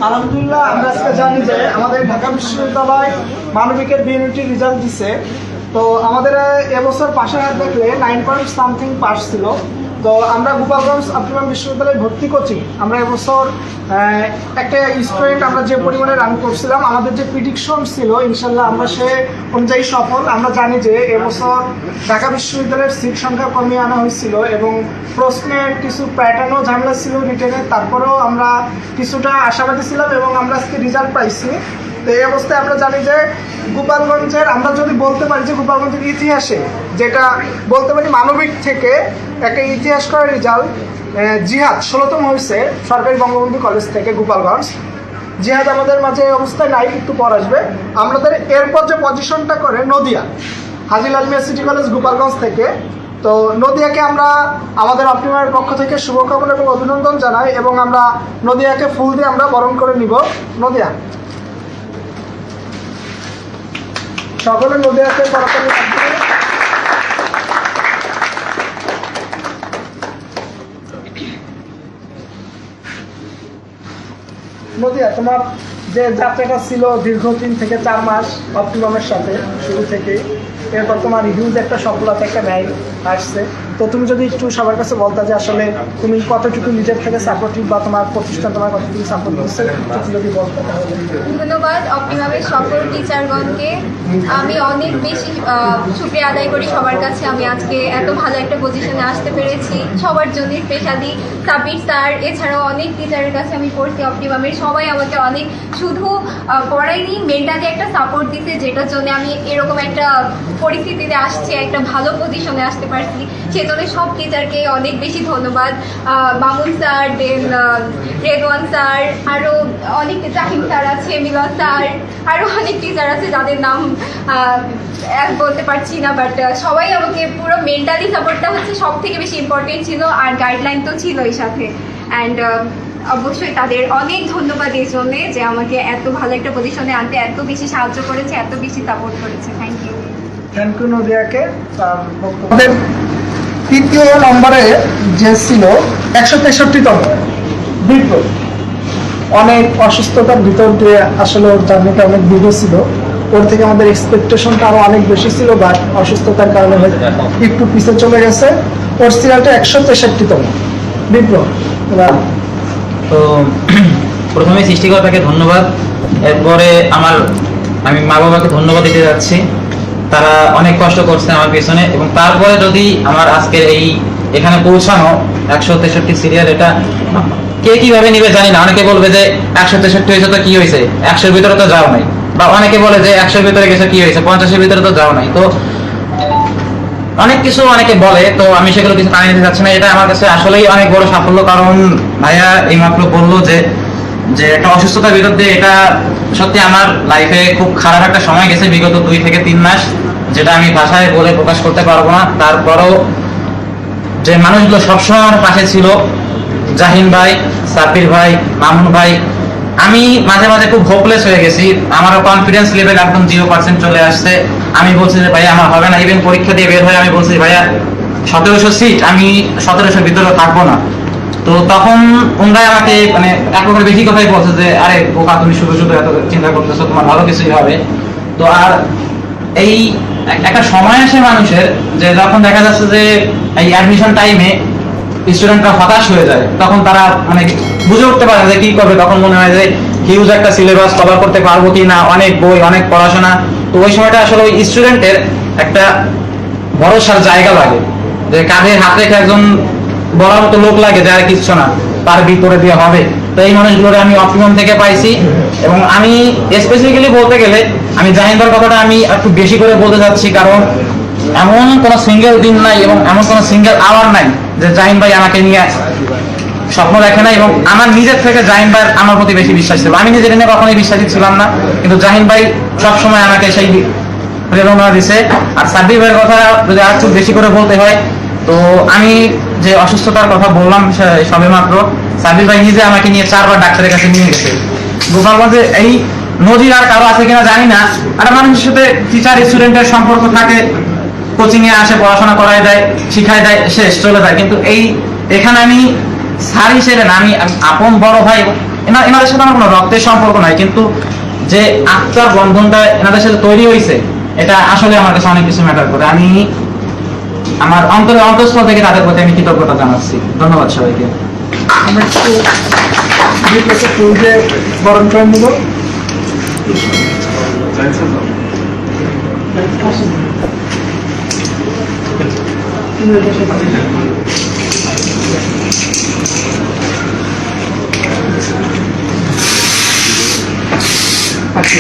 আলহামদুলিল্লাহ আমরা আজকে জানি যে আমাদের ঢাকা বিশ্ববিদ্যালয় মানবিকের বিএনইউটি রেজাল্ট দিছে। তো আমাদের এবছর পাশের হাত দেখলে 9 পাস ছিল। তো আমরা গোপালগঞ্জ আব্দুল বিশ্ববিদ্যালয়ে ভর্তি করছি। আমরা এবছর একটা স্টুডেন্ট আমরা যে পরিমাণে রান করছিলাম, আমাদের যে প্রিডিকশন ছিল ইনশাল্লাহ আমরা সে অনুযায়ী সফল। আমরা জানি যে এবছর ঢাকা বিশ্ববিদ্যালয়ের সিট সংখ্যা কমিয়ে আনা হয়েছিল এবং প্রশ্নের কিছু প্যাটার্নও ঝামেলা ছিল রিটেনে, তারপরেও আমরা কিছুটা আশাবাদী ছিলাম এবং আমরা আজকে রেজাল্ট পাইছি। তো এই অবস্থায় আমরা জানি যে গোপালগঞ্জের, আমরা যদি বলতে পারি যে গোপালগঞ্জের ইতিহাসে যেটা বলতে পারি মানবিক থেকে একটা ইতিহাস করা রেজাল্ট, জিহাদ 16তম হয়েছে সরকারি বঙ্গবন্ধু কলেজ থেকে গোপালগঞ্জ। জিহাদ আমাদের মাঝে এই অবস্থায় নাই, একটু পর আসবে। আমাদের এরপর যে পজিশনটা করে নদিয়া, হাজী লাল মিয়া সিটি কলেজ গোপালগঞ্জ থেকে। তো নদিয়াকে আমরা আমাদের অপটিমার পক্ষ থেকে শুভকামনা এবং অভিনন্দন জানাই এবং আমরা নদিয়াকে ফুল দিয়ে আমরা বরণ করে নিব। নদিয়া সকলে নদিয়াকে করতালি লাগবে। নদিয়া, তোমার যে যাত্রাটা ছিল দীর্ঘ 3 থেকে 4 মাস অপটিমামের সাথে শুরু থেকে, এরপর তোমার হিউজ একটা সফলতা, একটা ন্যায় আসছে। তো তুমি যদি একটু সবার কাছে বলতা যে আসলে তুমি কতটুকু নিজের থেকে সাপোর্টিভ বা তোমার প্রতিষ্ঠান তোমার কতটুকু সাপোর্ট করছে, যদি বলতে তাহলে। ধন্যবাদ অপটিমামের সকল টিচারগণকে। আমি অনেক বেশি শুকরিয়া আদায় করি সবার কাছে। আমি আজকে এত ভালো একটা পজিশনে আসতে পেরেছি, সবার জন্য স্পেশালি সাবির স্যার, এছাড়াও অনেক টিচারের কাছে আমি পড়ছি অপটিমামের। সবাই আমাকে অনেক শুধু পড়াইনি, মেন্টালি একটা সাপোর্ট দিতে, যেটার জন্য আমি এরকম একটা পরিস্থিতিতে আসছি, একটা ভালো পজিশনে আসতে পারছি। সেজন্য সব টিচারকে অনেক বেশি ধন্যবাদ। মামুন স্যার, দেন রেদওয়ান স্যার, আরও অনেক জাহিম স্যার আছে, মিলন স্যার, আরও অনেক টিচার আছে যাদের নাম বলতে পারছি না, বাট সবাই আমাকে পুরো মেন্টালি সাপোর্টটা হচ্ছে সব থেকে বেশি ইম্পর্টেন্ট ছিল, আর গাইডলাইন তো ছিলই সাথে। অ্যান্ড অবশ্যই তাদের অনেক ধন্যবাদ এই জন্যে যে আমাকে এত ভালো একটা পজিশনে আনতে এত বেশি সাহায্য করেছে, এত বেশি সাপোর্ট করেছে। থ্যাংক ইউ নদিয়াকে। আমাদের তৃতীয় নম্বরে যে ছিল 163তম বিপ্লব, অনেক অসুস্থতার ভিতর দিয়ে আসলে ওর জার্নিটা অনেক দীর্ঘ ছিল। ওর থেকে আমাদের এক্সপেকটেশনটা আরো অনেক বেশি ছিল, বাট অসুস্থতার কারণে একটু পিছিয়ে চলে গেছে। ওর সিরিয়ালটা 163তম বিপ্লব। তো প্রথমে সৃষ্টিকর্তাকে ধন্যবাদ, এরপরে আমি মা বাবাকে ধন্যবাদ দিতে যাচ্ছি। তারা অনেক কষ্ট করছে আমার পেছনে, এবং তারপরে যদি আমার আজকের এখানে পৌঁছানো 163 সিরিয়াল, এটা কে কিভাবে নিবে জানি না। অনেকে বলবে যে 163 হয়েছে তো কি হয়েছে, 100-এর ভিতরে তো যাও নাই, বা অনেকে বলে যে 100-এর ভিতরে গেছে কি হয়েছে, 50-এর ভিতরে তো যাও নাই। তো অনেক কিছু অনেকে বলে, তো আমি সেগুলো কিছু কানে নিতে যাচ্ছি না। এটা আমার কাছে আসলেই অনেক বড় সাফল্য, কারণ ভাইয়া এইমাত্র বললো যে একটা অসুস্থতার বিরুদ্ধে, এটা সত্যি আমার লাইফে খুব খারাপ একটা সময় গেছে বিগত 2 থেকে 3 মাস, যেটা আমি ভাষায় বলে প্রকাশ করতে পারবো না। তারপরও যে মানুষগুলো সবসময় আমার পাশে ছিল, জাহিন ভাই, সাব্বির ভাই, মামুন ভাই, আমি মাঝে মাঝে খুব হোপলেস হয়ে গেছি। আমারও কনফিডেন্স লেভেল একদম 0% চলে আসছে। আমি বলছি যে ভাইয়া আমার হবে না। ইভেন পরীক্ষা দিয়ে বের হয়ে আমি বলছি ভাইয়া 1700 সিট, আমি 1700-এর ভিতরে থাকবো না। তো তখন ওনারা আমাকে মানে এক প্রকার বেশি কথাই বলছে যে আরে বোকা, তুমি শুধু শুধু এত চিন্তা করতেছো, তোমার ভালো কিছুই হবে। তো আর এই একটা সময় আসে মানুষের, যে যখন দেখা যাচ্ছে যে এই অ্যাডমিশন টাইমে স্টুডেন্টরা হতাশ হয়ে যায়, তখন তারা মানে বুঝে উঠতে পারে যে কি করবে। তখন মনে হয় যে হিউজ একটা সিলেবাস কভার করতে পারবো কি না, অনেক বই, অনেক পড়াশোনা। তো ওই সময়টা আসলে ওই স্টুডেন্টের একটা ভরসার জায়গা লাগে, যে কাঁধে হাত রেখে একজন বলার মতো লোক লাগে যে আর কিচ্ছু না, তার ভিতরে দিয়ে হবে। তো এই মানুষগুলোর আমি অপটিমাম থেকে পাইছি। এবং আমি স্পেসিফিক্যালি বলতে গেলে আমি জাহিনদার কথাটা আমি একটু বেশি করে বলতে চাচ্ছি, কারণ এমন কোনো সিঙ্গেল দিন নাই এবং এমন কোনো সিঙ্গেল আওয়ার নাই যে জাহিন ভাই আমাকে নিয়ে স্বপ্ন দেখে নাই। এবং আমার নিজের থেকে জাহিন ভাই আমার প্রতি বেশি বিশ্বাস ছিল। আমি নিজের নিয়ে কখনোই বিশ্বাসী ছিলাম না, কিন্তু জাহিন ভাই সবসময় আমাকে সেই প্রেরণা দিছে। আর সাব্বির ভাইয়ের কথা যদি আর একটু বেশি করে বলতে হয়, তো আমি যে অসুস্থতার কথা বললাম সবে মাত্র, সাব্বির ভাই নিজে আমাকে নিয়ে 4 বার ডাক্তারের কাছে নিয়ে গেছে। গোপালগঞ্জে এই নজির আর কারো আছে কিনা জানি না। আর মানুষের সাথে টিচার স্টুডেন্টের সম্পর্ক থাকে, কোচিং এ আসে, পড়াশোনা করাই দেয়, শিখাই দেয়, শেষ, চলে যায়। কিন্তু এখানে আমি স্যার হিসেবে না, আমি আপন বড় ভাই এনাদের সাথে আমার কোনো রক্তের সম্পর্ক নাই, কিন্তু যে আত্মার বন্ধনটা এনাদের সাথে তৈরি হয়েছে এটা আসলে আমার কাছে অনেক কিছু ম্যাটার করে। আমি আমার অন্তঃস্থল থেকে তাদের প্রতি আমি কৃতজ্ঞতা জানাচ্ছি। ধন্যবাদ সবাইকে। আমরা একটু ফুল দিয়ে বরণ করে নিব।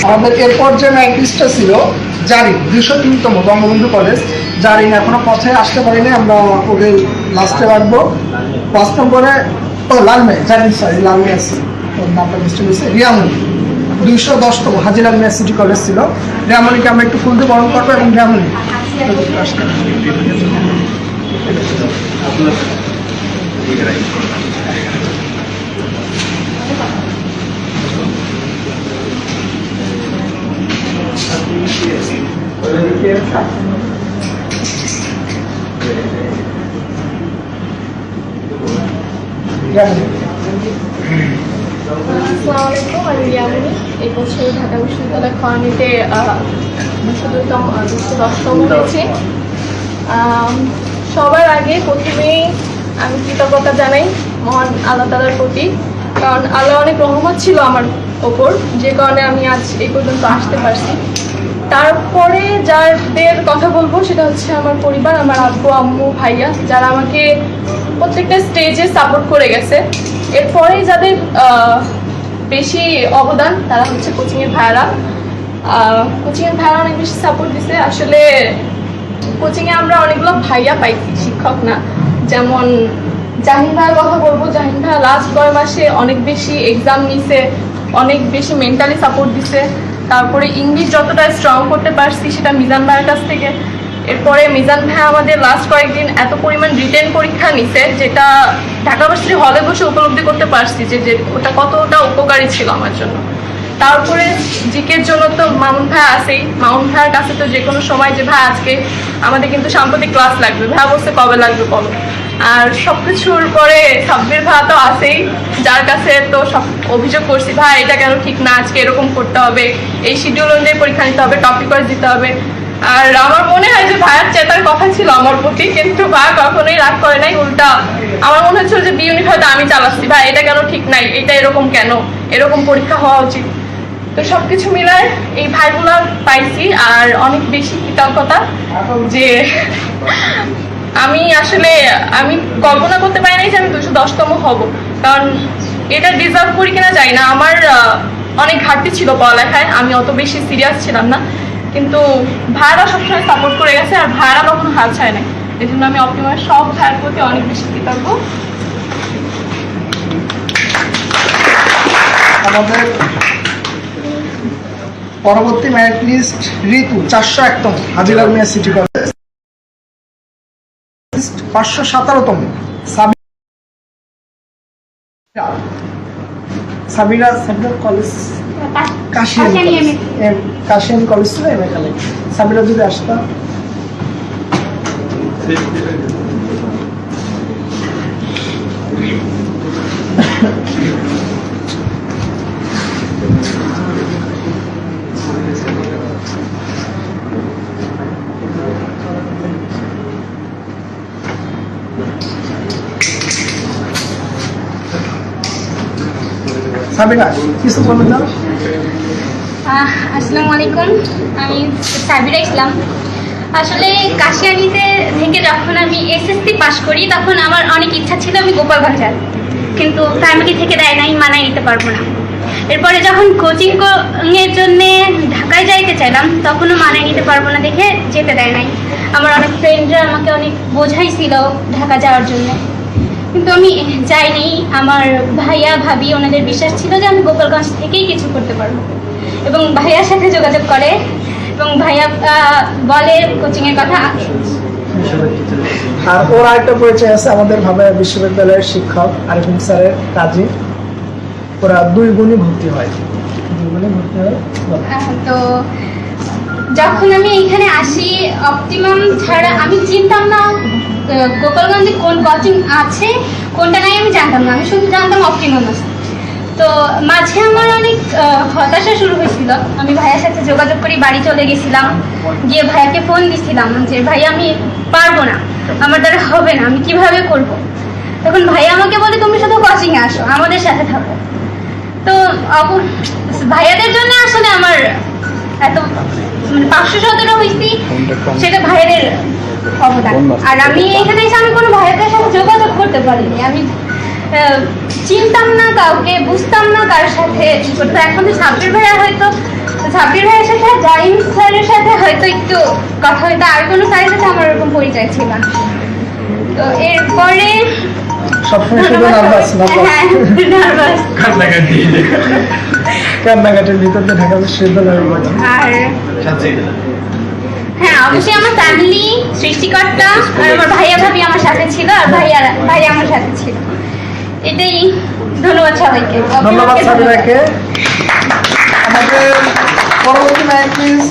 আমাদের এরপর যে মেরিট লিস্টটা ছিল জারিন 203তম বঙ্গবন্ধু কলেজ, জারিন এখনো পথে আসতে পারিনি, আমরা ওকে লাস্টে রাখবো। 5 নম্বরে লালমে জারিন, সরি লালমে আছে, ওর নামটা মিস্টেক হয়েছে, রিয়ামণি 210তম হাজিলাল মিয়া সিটি কলেজ ছিল। রিয়ামণিকে আমরা একটু ফুল দিয়ে বরণ করবো এবং রিয়ামণি আসতে আসসালামু আলাইকুম, আমি রিয়ামণি। এই বছর ঢাকা বিশ্ববিদ্যালয় খরানিতে 210তম হয়েছে। সবার আগে প্রথমেই আমি কৃতজ্ঞতা জানাই মহান আল্লাহ তাআলার প্রতি, কারণ আল্লাহ অনেক রহমত ছিল আমার ওপর, যে কারণে আমি আজ এই পর্যন্ত আসতে পারছি। তারপরে যাদের কথা বলবো সেটা হচ্ছে আমার পরিবার, আমার আব্বু আম্মু ভাইয়া, যারা আমাকে প্রত্যেকটা স্টেজে সাপোর্ট করে গেছে। এরপরে যাদের বেশি অবদান তারা হচ্ছে কোচিংয়ের ভাইয়ারা। কোচিংয়ের ভাইয়ারা অনেক বেশি সাপোর্ট দিছে। আসলে কোচিংয়ে আমরা অনেকগুলো ভাইয়া পাইছি, শিক্ষক না। যেমন জাহিন ভাইয়ের কথা বলবো, জাহিন ভাইয়া লাস্ট 9 মাসে অনেক বেশি এক্সাম নিছে, অনেক বেশি মেন্টালি সাপোর্ট দিছে। তারপরে ইংলিশ যতটা স্ট্রং করতে পারছি সেটা মিজান ভাইয়ের কাছ থেকে। এরপরে মিজান ভাই আমাদের লাস্ট কয়েকদিন এত পরিমাণ রিটেন পরীক্ষা নিছে, যেটা ঢাকা ভার্সিটি হলে বসে উপলব্ধি করতে পারছি যে ওটা কতটা উপকারী ছিল আমার জন্য। তারপরে জিকের জন্য তো মামুন ভাই আছেই। মামুন ভাইয়ের কাছে তো যে কোনো সময় যে ভাই আজকে আমাদের কিন্তু সাম্প্রতিক ক্লাস লাগবে, ভাই বলছে কবে লাগবে বলো। আর সবকিছুর পরে সাব্বির ভাই তো আছেই, যার কাছে তো সব অভিযোগ করছি, ভাই এটা কেন ঠিক না, আজকে এরকম করতে হবে, এই শিডিউল অনুযায়ী পরীক্ষা নিতে হবে, টপিক ওয়াইজ দিতে হবে। আর আমার মনে হয় যে ভাইয়ের চেতার কথা ছিল আমার প্রতি, কিন্তু ভাই কখনোই রাগ করে নাই। উল্টা আমার মনে হচ্ছিল যে বি ইউনিট হয়তো আমি চালাচ্ছি, ভাই এটা কেন ঠিক নাই, এটা এরকম কেন, এরকম পরীক্ষা হওয়া উচিত। তো সবকিছু মিলায় এই ভাইগুলো পাইছি। আর অনেক বেশি কৃতজ্ঞতা যে আমি আসলে আমি কল্পনা করতে পারি নাই যে আমি 210তম হব, কারণ এটা ডিজার্ভ করি কিনা জানি না। আমার অনেক ঘাটতি ছিল পড়ালেখায়, আমি অত বেশি সিরিয়াস ছিলাম না, কিন্তু ভাইরা সবসময় সাপোর্ট করে গেছে আর ভাইরা কখনো হাল ছাড়ে নাই। এই জন্য আমি অপটিমার সব ভাইয়ের প্রতি অনেক বেশি কৃতজ্ঞ। আমাদের পরবর্তী মেরিট লিস্ট ঋতু 401তম হাজিলাল মিয়া সিটি কলেজ, 517তম সাবিরা কলেজ, কাশিয়ান কলেজ ছিল এখানে। সাবিরা যদি আসতাম। সাবিরা কিছু বলে দাও। আসসালামু আলাইকুম, আমি সাবিরা ইসলাম। আসলে কাশিয়ানীতে থেকে যখন আমি এসএসসি পাস করি তখন আমার অনেক ইচ্ছা ছিল আমি গোপালগঞ্জ যাব, কিন্তু ফ্যামিলি থেকে দেয় নাই, মানায় নিতে পারবো না। এরপরে যখন কোচিং এর জন্যে ঢাকায় যাইতে চাইলাম তখনও মানায় নিতে পারবো না দেখে যেতে দেয় নাই। আমার অনেক ফ্রেন্ডরা আমাকে অনেক বোঝাইছিল ঢাকা যাওয়ার জন্য, কিন্তু আমি যাইনি। আমার ভাইয়া ভাবি ওনাদের বিশ্বাস ছিল যে আমি গোপালগঞ্জ থেকেই কিছু করতে পারবো, এবং ভাইয়ার সাথে যোগাযোগ করে এবং ভাইয়া বলে কোচিংয়ের কথা। আর ওর আরেকটা পরিচয় আছে, আমাদের ভাবায়া বিশ্ববিদ্যালয়ের শিক্ষক আরিফিন স্যারের কাজে ওরা 2 গুণই ভর্তি হয়। তো যখন আমি এখানে আসি অপটিমাম ছাড়া আমি চিনতাম না গোপালগঞ্জে কোন কোচিং আছে কোনটা নাই, আমি জানতাম না। আমি শুধু জানতাম অপটিমাম আছে। তো মাঝে আমার অনেক হতাশা শুরু হয়েছিল। আমি ভাইয়ার সাথে যোগাযোগ করি, বাড়ি চলে গেছিলাম, গিয়ে ভাইয়াকে ফোন দিছিলাম যে ভাই আমি পারবো না, আমার দ্বারা হবে না, আমি কিভাবে করব। তখন ভাইয়া আমাকে বলে তুমি শুধু কোচিংয়ে আসো, আমাদের সাথে থাকো। তো ভাইয়াদের জন্য আসলে আমার এত মানে 517 হয়েছি, সেটা ভাইয়াদের অবদান। আর আমি এখানে এসে আমি কোনো ভাইয়াদের সাথে যোগাযোগ করতে পারিনি, আমি চিনতাম না কাউকে, বুঝতাম না কার সাথে কি করতে। এখন তো সাব্বির ভাইয়া হয়তো, সাব্বির ভাইয়ের সাথে জাহিম স্যারের সাথে হয়তো একটু কথা হয়তো, আর কোনো স্যারের সাথে আমার ওরকম পরিচয় ছিল না। তো এরপরে সবসময় শুধু নার্ভাস হ্যাঁ নার্ভাস কান্নাকাটির ভিতর দিয়ে ঢাকা বিশ্ববিদ্যালয়ে আর হ্যাঁ অবশ্যই আমার ফ্যামিলি, সৃষ্টিকর্তা আর আমার ভাইয়া ভাবি আমার সাথে ছিল, আর ভাইয়া আমার সাথে ছিল। এটাই। ধন্যবাদ সবাইকে। ধন্যবাদ সাবিরাকে। আমাদের পরবর্তী ম্যাথমেটিক্স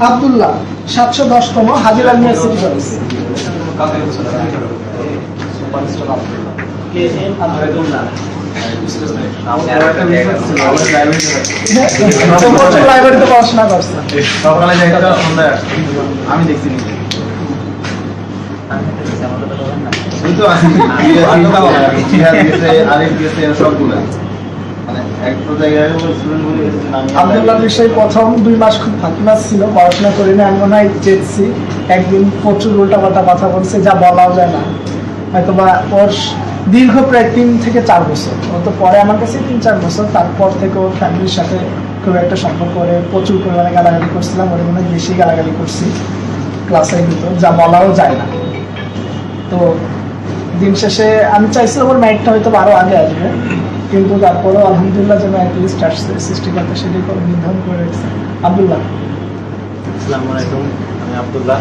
আব্দুল্লাহ 710তম হাজির আলমিয়া সিটি কলেজ। লাইব্রেরিতে পড়াশোনা করছে। আমি দেখছি আব্দুল্লাহ বিষয় প্রথম 2 মাস খুব ফাঁকি মাস ছিল, পড়াশোনা করি না, আমি মনে হয় জেতছি। একদিন প্রচুর উল্টাপাল্টা কথা বলছে, যা বলাও যায় না। হয়তো বা ওর দীর্ঘ প্রায় 3 থেকে 4 বছর, ও তো পরে আমার কাছে 3-4 বছর, তারপর থেকে ওর ফ্যামিলির সাথে খুব একটা সম্পর্ক করে প্রচুর পরিমাণে গালাগালি করছিলাম, ওর মনে হয় বেশি গালাগালি করছি ক্লাসের ভিতর, যা বলাও যায় না। তো দিন শেষে আমি চাইছিলাম ওর ম্যারিটটা হয়তো আরো আগে আসবে, কিন্তু তারপরেও আলহামদুলিল্লাহ যেন অ্যাটলিস্ট আসছে, সৃষ্টিকর্তা সেটি করে নির্ধারণ করে রেখেছে। আব্দুল্লাহ। আসসালামু আলাইকুম, আমি আব্দুল্লাহ।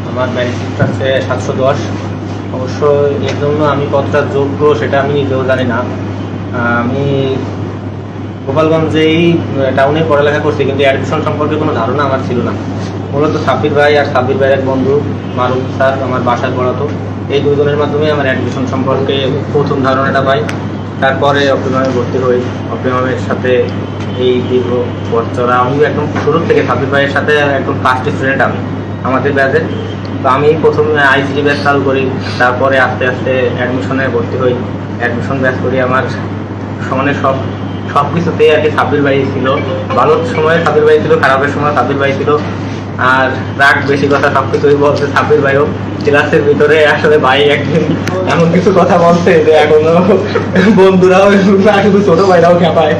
আমার ম্যারিট আছে 710। অবশ্য এর জন্য আমি কতটা যোগ্য সেটা আমি নিজেও জানি না। আমি গোপালগঞ্জেই টাউনে পড়ালেখা করছি, কিন্তু অ্যাডমিশন সম্পর্কে কোনো ধারণা আমার ছিল না। মূলত সাব্বির ভাই আর সাব্বির ভাইয়ের এক বন্ধু মারুফ স্যার আমার বাসায় পড়াতো, এই দুজনের মাধ্যমে আমার অ্যাডমিশন সম্পর্কে প্রথম ধারণাটা পাই। তারপরে অপ্রিমামে ভর্তি হই। অপ্রিমামের সাথে এই দীর্ঘ বছর আমি একদম শুরু থেকে সাব্বির ভাইয়ের সাথে একদম ফার্স্ট স্টুডেন্ট আমি আমাদের ব্যাচে। তো আমি প্রথমে আইসিটি ব্যাচ চালু করি, তারপরে আস্তে আস্তে অ্যাডমিশনে ভর্তি হই, অ্যাডমিশন ব্যাচ করি। আমার সমানে সব কিছুতেই আর কি সাব্বির ভাই ছিল। ভালো সময়ে সাব্বির ভাই ছিল, খারাপের সময় সাব্বির ভাই ছিল। আর রাগ বেশি কথা সব কিছুই বলছে সাব্বির ভাইও। ক্লাসের ভিতরে আসলে ভাই একদিন এমন কিছু কথা বলছে যে এখনো বন্ধুরাও শুধু ছোট ভাইরাও খেপায়।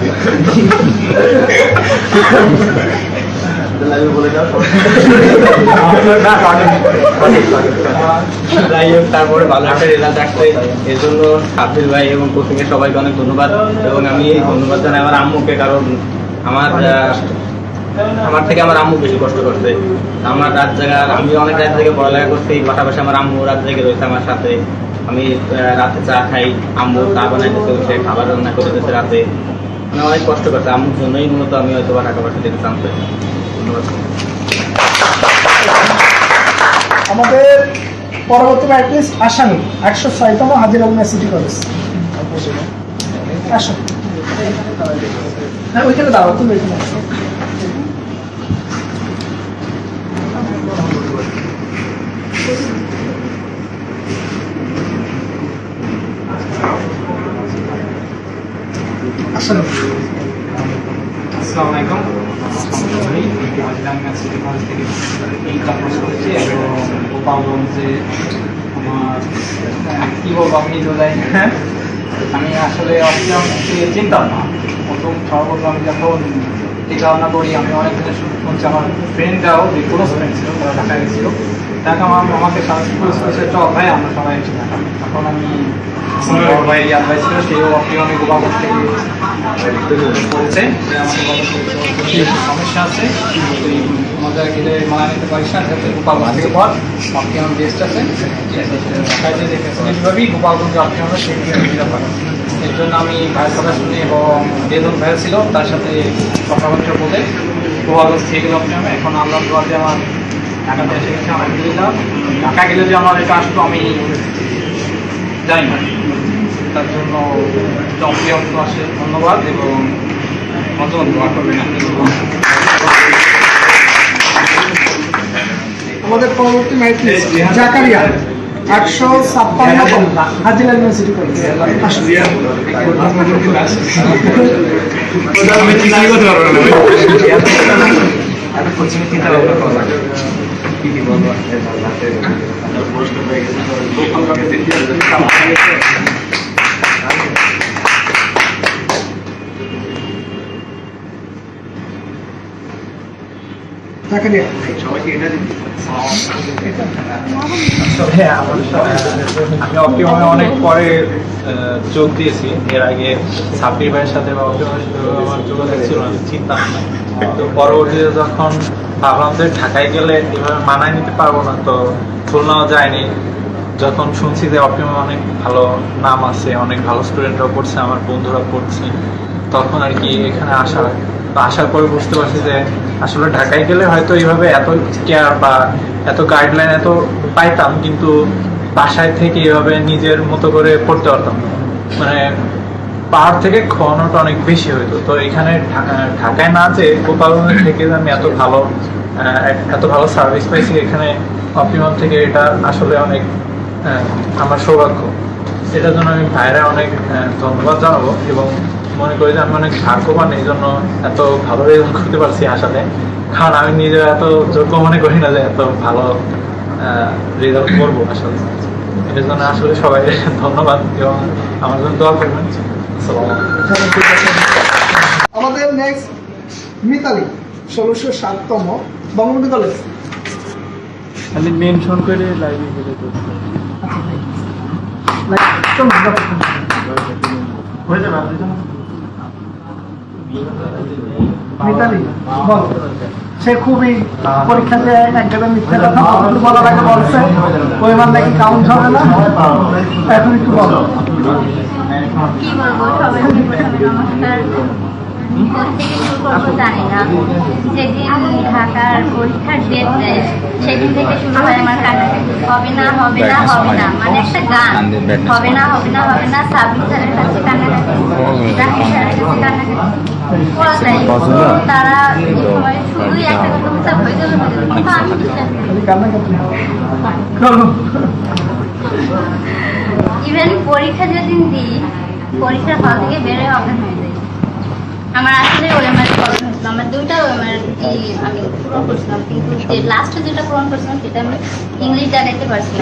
তারপরে ভালো একটা রেজাল্ট আসছে, এর জন্য সাব্বির ভাই এবং কোচিং এর সবাইকে অনেক ধন্যবাদ। এবং আমি ধন্যবাদ জানাই আমার আম্মুকে, কারণ আমার থেকে আমার আম্মু বেশি কষ্ট করছে। আমার রাত জায়গা, আমি অনেক রাত থেকে পড়ালেখা করছি, পাশাপাশি আমার আম্মু রাত জেগে রয়েছে আমার সাথে। আমি রাতে চা খাই, আম্মু চা বানাইতে হচ্ছে, খাবার রান্না করে দিচ্ছে রাতে, মানে অনেক কষ্ট করছে। আম্মুর জন্যই মূলত আমি হয়তো টাকা পয়সা দিতে চান্স পাই। ধন্যবাদ। আমাদের পরবর্তী ম্যাট্রিক্স আসামি 106তম হাজির আলমিয়া সিটি কলেজ। আসো, হ্যাঁ ওইখানে দাঁড়াও, তুমি ওইখানে আসো। আসসালামু আলাইকুম। আমি সিটি কলেজ থেকে ইনকাম পাস করেছি এবং গোপালগঞ্জে আমার কী বলবো আমি নিজেও যাই না। আমি আসলে অপশনকে চিন্তাম না। সর্বপ্রথম আমি যখন চিন্তাভাবনা করি, আমি অনেক দিনের শুনছি, আমার ফ্রেন্ডরাও যে ক্লোজ ফ্রেন্ড ছিল তারা ঢাকায় গেছিল, তাকে আমাকে সাজেস্ট করেছে চল ভাই আমরা সবাই একটু ঢাকা। তখন আমি আমার ভাই অ্যাডভাইস ছিল, সেও আমি গোপালগঞ্জ থেকে করেছে যে আমাদের সমস্যা আছে, তুই মজা গেলে মানা নিতে পারিস না, যাতে গোপালগঞ্জ থেকে পর অপটিমাম বেস্ট আছে, ফ্যাসিলিটিভাবেই গোপালগঞ্জে অপটিমামে সেই দিতে পারে। এর জন্য আমি ভাইয়ের কথা শুনে এবং যেজন ভাই ছিল তার সাথে কথাবার্তা বলে গোপালগঞ্জ থেকে গেলে অপটিমামে। এখন আল্লাহ দোয়াতে আমার ঢাকাতে এসে গেছে আলহামদুলিল্লাহ। ঢাকা গেলে যে আমার এটা আসতো আমি জানি না, তার জন্য অক্লান্ত আসে ধন্যবাদ এবং মতামত দোয়া করবেন আপনি। আমাদের পরবর্তী মেরিট জাকারিয়া 856তম হাজিরা ইউনিভার্সিটি কলেজ। জাকারিয়া আমি অপটিমামে অনেক পরে যোগ দিয়েছি। এর আগে সাব্বির ভাইয়ের সাথে বা অপটিমামের সাথে আমার যোগাযোগ ছিল না, আমি চিন্তাম না। তো পরবর্তীতে যখন ভাবলাম যে ঢাকায় গেলে এভাবে মানায় নিতে পারবো না, তো খুলনাও যায়নি। যখন শুনছি যে অপটিমামে অনেক ভালো নাম আছে, অনেক ভালো স্টুডেন্টরাও পড়ছে, আমার বন্ধুরা পড়ছে, তখন আর কি এখানে আসার পরে বুঝতে পারছি যে আসলে ঢাকায় গেলে হয়তো এইভাবে এত কেয়ার বা এত গাইডলাইন এত পাইতাম, কিন্তু বাসায় থেকে এভাবে নিজের মতো করে পড়তে পারতাম না। মানে পাহাড় থেকে খাওয়ানোটা অনেক বেশি হইতো। তো এখানে ঢাকায় না যে গোপালগঞ্জ থেকে আমি এত ভালো সার্ভিস পাইছি এখানে অপটিমাম থেকে, এটা আসলে অনেক আমার সৌভাগ্য। এটার জন্য আমি ভাইরা অনেক ধন্যবাদ জানাবো এবং মনে করি যে আমি অনেক ভাগ্যবান এই জন্য এত ভালো রেজাল্ট করতে পারছি আসাতে। কারণ আমি নিজে এত যোগ্য মনে করি না যে এত ভালো রেজাল্ট করবো আসলে। এটার জন্য আসলে সবাই ধন্যবাদ এবং আমার জন্য দোয়া করবেন। আমাদের নেক্সট মিতালি 1607তম বঙ্গবন্ধু কলেজ। খালি মেনশন করে লাইভে গেলে তো হয়ে যাবে। মিতালি বল, সে খুবই পরীক্ষাতে একদম মিথ্যা কথা বলার আগে বলছে পরিমাণ নাকি কাউন্ট হবে না। এখন একটু বলো। কি বলবো, সবাইকে প্রথমে নমস্কার। কোথেকে শুরু করবো জানি না। যেদিন ঢাকার পরীক্ষার ডেট দেয় সেদিন থেকে শুরু হয় আমার কান্নাকাটি। হবে না হবে না হবে না, মানে একটা গান, হবে না হবে না হবে না। সাব্বির স্যারের কাছে কান্নাকাটি, জাহিদ স্যারের কাছে কান্নাকাটি, পুরোটাই। তারা সবাই শুধুই একটা কথা বলতে হয়ে যাবে, কিন্তু আমি কি জানি। ইভেন পরীক্ষা যেদিন দিই, পরীক্ষার হল থেকে বের হয়ে অজ্ঞান হয়ে যাই। আমার আসলে ওএমআর প্রবলেম হয়েছিল, আমার 2টা ওএমআর আমি পূরণ করছিলাম, কিন্তু যে লাস্টে যেটা পূরণ করছিলাম সেটা আমি ইংলিশ জানাইতে পারছিলাম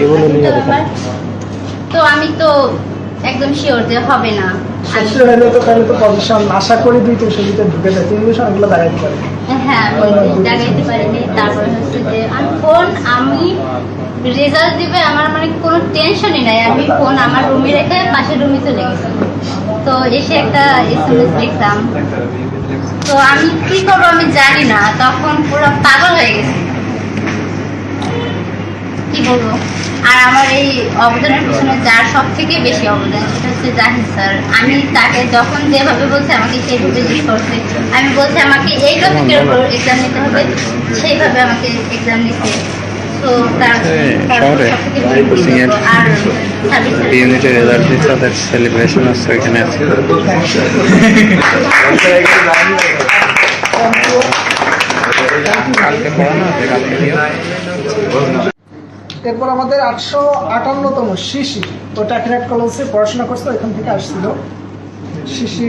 না। তো আমি তো একদম শিওর যে হবে না। শেষে হলে তো তাহলে তো পজিশন আশা করি দুই তিনশো ভিতরে ঢুকে যায়, ইংলিশ অনেকগুলো দাঁড়াইতে পারে। হ্যাঁ, জাগাইতে পারিনি। তারপরে হচ্ছে যে আমি রেজাল্ট দিবে আমার মানে কোনো টেনশনই নাই। আমি ফোন আমার রুমে রেখে পাশের রুমে চলে গেছি। তো এসে একটা SMS দেখলাম, তো আমি কি করবো আমি জানি না, তখন পুরো পাগল হয়ে গেছি, কি বলবো। আর আমার এই অবদানের পিছনে যার সব থেকে বেশি অবদান সেটা হচ্ছে জাহিদ স্যার। আমি তাকে যখন যেভাবে বলছে আমাকে সেইভাবে জিজ্ঞেস করছে, আমি বলছি আমাকে এই টপিকের উপর এক্সাম নিতে হবে, সেইভাবে আমাকে এক্সাম নিতে। তো তার আর ইউনিটের রেজাল্ট দিচ্ছে, তাদের সেলিব্রেশন হচ্ছে এখানে আছে। কালকে পড়ানো আছে, কালকে দিও। এরপর আমাদের 858তম শিশি, ও টাকিরাট কলেজে পড়াশোনা করছে, এখান থেকে আসছিল। শিশি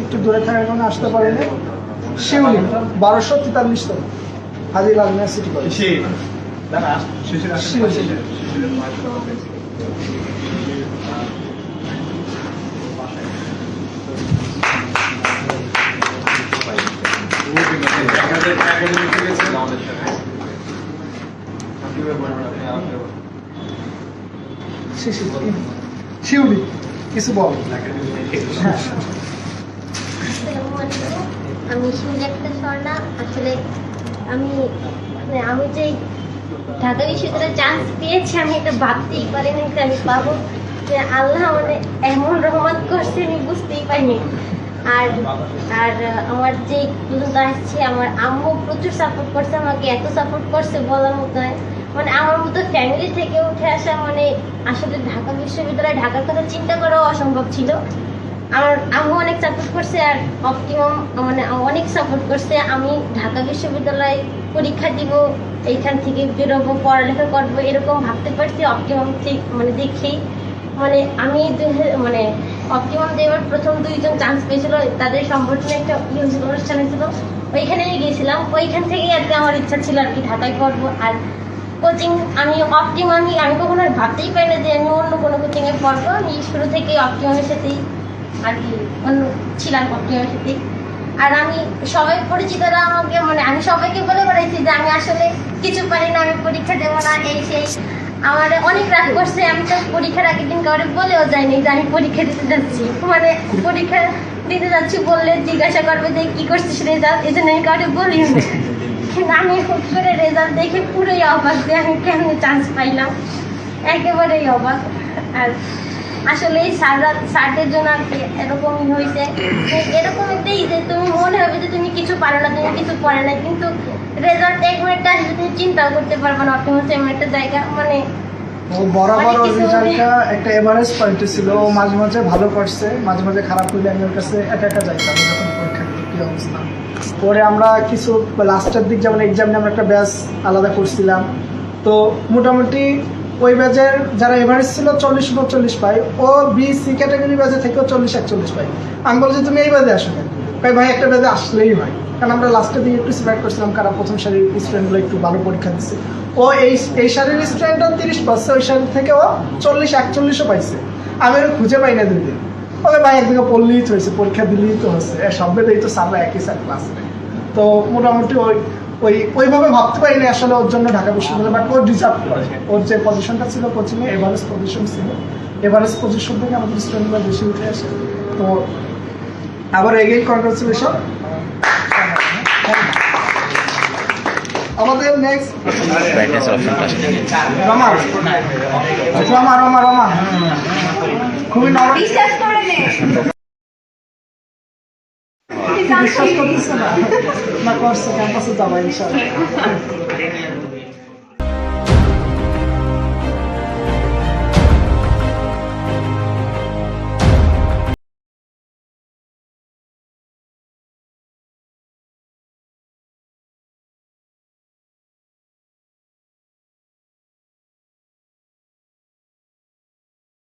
একটু দূরে থাকার কারণে আসতে পারেনি। শিউলি 1243তম হাজির ইউনিভার্সিটি কলেজ। শিউলি কিছু বল। আমি শিউলি একটা স্বর্ণা। আসলে আমি যে ঢাকা বিশ্ববিদ্যালয়ে চান্স পেয়েছি, আমি এটা ভাবতেই পারিনি যে আমি পাবো। যে আল্লাহ মানে এমন রহমত করছে আমি বুঝতেই পারিনি। আর আমার যে পর্যন্ত আসছে, আমার আম্মু প্রচুর সাপোর্ট করছে আমাকে, এত সাপোর্ট করছে বলার মতো হয়। মানে আমার মতো ফ্যামিলি থেকে উঠে আসা, মানে আসলে ঢাকা বিশ্ববিদ্যালয়ে ঢাকার কথা চিন্তা করাও অসম্ভব ছিল। আমার আম্মু অনেক সাপোর্ট করছে আর অপটিমাম মানে অনেক সাপোর্ট করছে। আমি ঢাকা বিশ্ববিদ্যালয়ে পরীক্ষা দিব, এইখান থেকে বেরোবো, পড়ালেখা করবো, এরকম ভাবতে পারছি অপটিমাম মানে দেখেই। মানে আমি মানে অপটিমাম যে এবার প্রথম 2 জন চান্স পেয়েছিল, তাদের সংগঠনে একটা অনুষ্ঠান হয়েছিল, ওইখানে গিয়েছিলাম। ওইখান থেকেই আর কি আমার ইচ্ছা ছিল আর কি ঢাকায় পড়বো। আর কোচিং আমি আমি কখনো ভাবতেই পারি না যে আমি অন্য কোনো কোচিংয়ে পড়বো। আমি শুরু থেকে অপটিমামের সাথেই আর কি ছিলাম, অপটিমামের সাথেই। আর আমি সবাই পরিচিতরা আমাকে মানে আমি সবাইকে বলে বেড়াইছি যে আমি আসলে কিছু পারি না, আমি পরীক্ষা দেবো না, এই সেই। আমার অনেক রাগ করছে। আমি তো পরীক্ষার আগের দিন কাউরে বলেও যাইনি যে আমি পরীক্ষা দিতে যাচ্ছি। মানে পরীক্ষা দিতে যাচ্ছি বললে জিজ্ঞাসা করবে যে কি করছিস রেজাল্ট, এই জন্য আমি কাউকে বলি না। কিন্তু আমি হুট করে রেজাল্ট দেখে পুরোই অবাক যে আমি কেমন চান্স পাইলাম, একেবারেই অবাক। আর আসলে এই স্যারদের জন্য আর কি এরকমই হয়েছে। এরকম একটাই যে তুমি মনে হবে যে তুমি কিছু পারো না, তুমি কিছু পড়ে না, কিন্তু রেজাল্ট 1 মিনিটটা আসলে তুমি চিন্তাও করতে পারবে না। অপটিমাম এমন একটা জায়গা, মানে ও বরাবর ওর রেজাল্টটা একটা এভারেজ পয়েন্টে ছিল। ও মাঝে মাঝে ভালো করছে, মাঝে মাঝে খারাপ হইলে আমি ওর কাছে একা একা যাইতাম যখন পরীক্ষা দিতে কি অবস্থা। পরে আমরা কিছু লাস্টের দিক যেমন এক্সাম নিয়ে আমরা একটা ব্যাচ আলাদা করছিলাম। তো মোটামুটি ওই ব্যাচের যারা এভারেজ ছিল 40-45 পাই, ও বি-সি ক্যাটাগরি ব্যাচে থেকেও 40-41 পাই। আমি বলছি তুমি এই ব্যাচে আসো কেন? ভাই একটা ব্যাচে আসলেই হয়, কারণ আমরা লাস্টের দিকে একটু সিলেক্ট করছিলাম কারা প্রথম সারির স্টুডেন্টগুলো একটু ভালো পরীক্ষা দিচ্ছে। ও এই সারির স্টুডেন্টও 30 পাচ্ছে, ওই সারি থেকে ও 40-41ও পাইছে। আমি ওরা খুঁজে পাই না 2 দিন। ওকে ভাই একদিকে পড়লেই তো হয়েছে, পরীক্ষা দিলেই তো হচ্ছে, সব বেদেই তো সাররা একই স্যার ক্লাস নেয়। তো মোটামুটি ওইভাবে ভাবতে পারি না আসলে ওর জন্য ঢাকা বিশ্ববিদ্যালয়, বাট ওর ডিজার্ভ করে। ওর যে পজিশনটা ছিল কোচিংয়ে, এভারেজ পজিশন ছিল, এভারেজ পজিশন থেকে আমাদের স্টুডেন্টরা বেশি উঠে আসে। তো আবার এগেইন কনগ্রাচুলেশন। আমাদের নেক্সট রমা খুবই নরম, বিশ্বাস করে নে। বিশ্বাস করতেছে না করছে ক্যাম্পাসে যাবো ইনশাআল্লাহ।